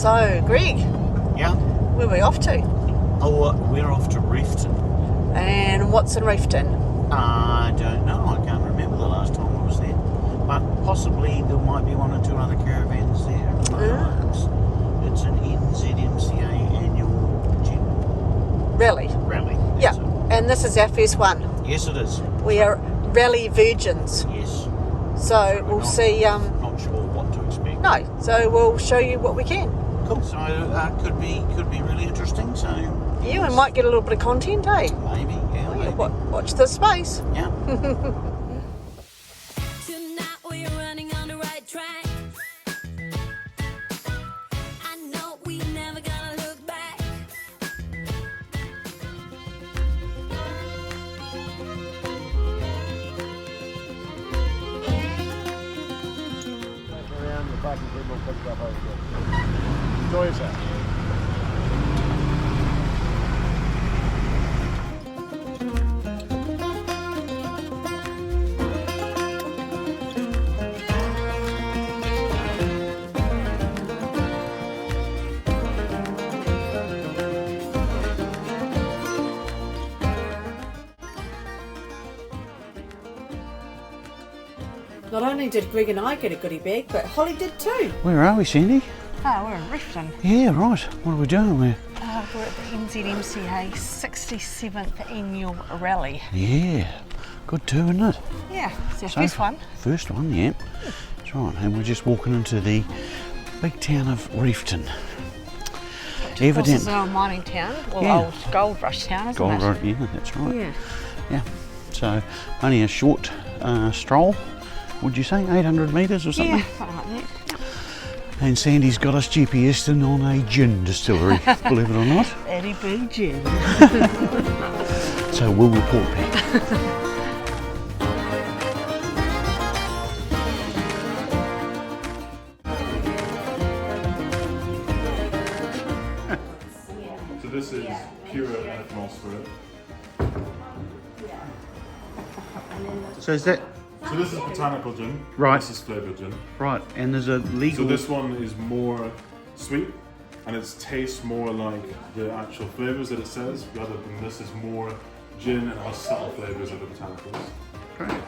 So, Greg, Yeah. where are we off to? Oh, we're off to Reefton. And what's in Reefton? I don't know. I can't remember the last time I was there. But possibly there might be one or two other caravans there. It's an Nzmca annual gin Rally. rally. Yeah, That's it. and this is our first one. Yes, it is. We are rally virgins. Yes. So we'll see. Not sure what to expect. No, so we'll show you what we can. Cool. So could be really interesting. So Yeah, we might get a little bit of content, eh? maybe. Yeah. Oh, yeah, Maybe. watch this space. Yeah. Tonight we're running on the right track. I know we never gonna look back. Around the back and people pick it up over there. Enjoy yourself. Not only did Greg and I get a goodie bag, but Holly did too. Where are we, Sandy? Oh, we're in Reefton. Yeah, right. What are we doing? We're at the Nzmca 67th annual rally. Yeah, good too, isn't it? Yeah, it's our first one. First one, yeah. That's right. And we're just walking into the big town of Reefton. This is an old mining town, or Yeah. old gold rush town, isn't Gold it? Road, yeah, that's right. Yeah. Yeah. So only a short stroll. Would you say 800 metres or something? Yeah, something like that. And Sandy's got us GPS'd in on a gin distillery, believe it or not. Eddie Big Gin. So we'll report back. So this is pure ethanol spirit. So is that So this is botanical gin. Right. This is flavoured gin. right? And there's a legal. So this one is more sweet, and it tastes more like the actual flavours that it says, rather than this is more gin and has subtle flavours of the botanicals. Great.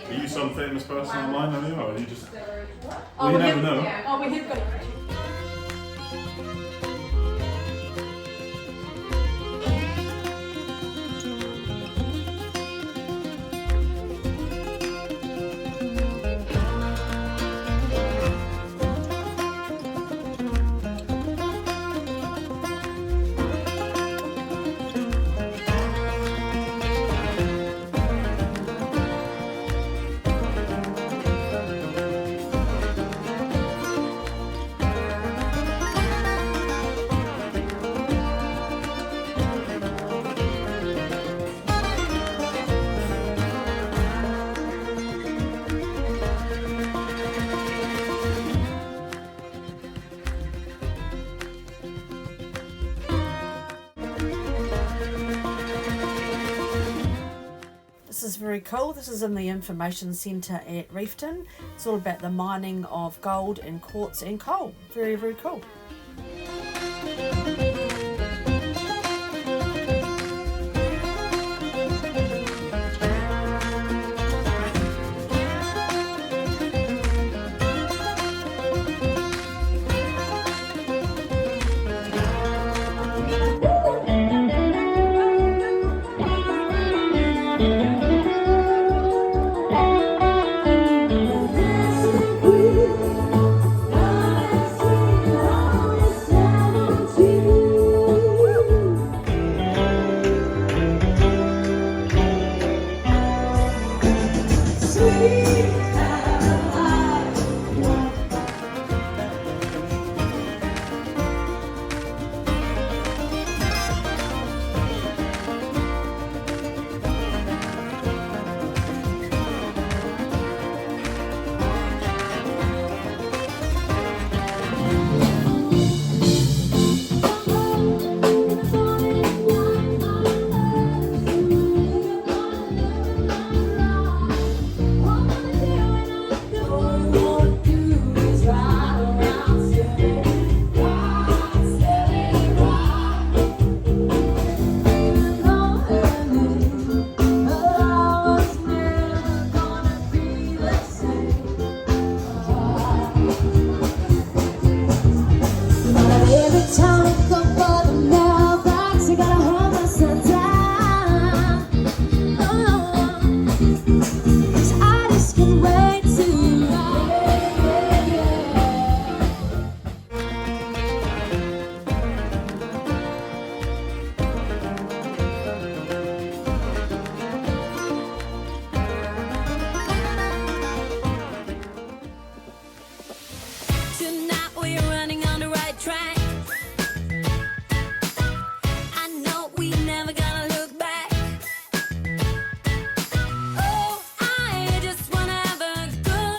Are you some famous person online, are you, or are you just? Well, you never know. Oh, we have got it. This is very cool. This is in the information centre at Reefton. It's all about the mining of gold and quartz and coal. Very, very cool.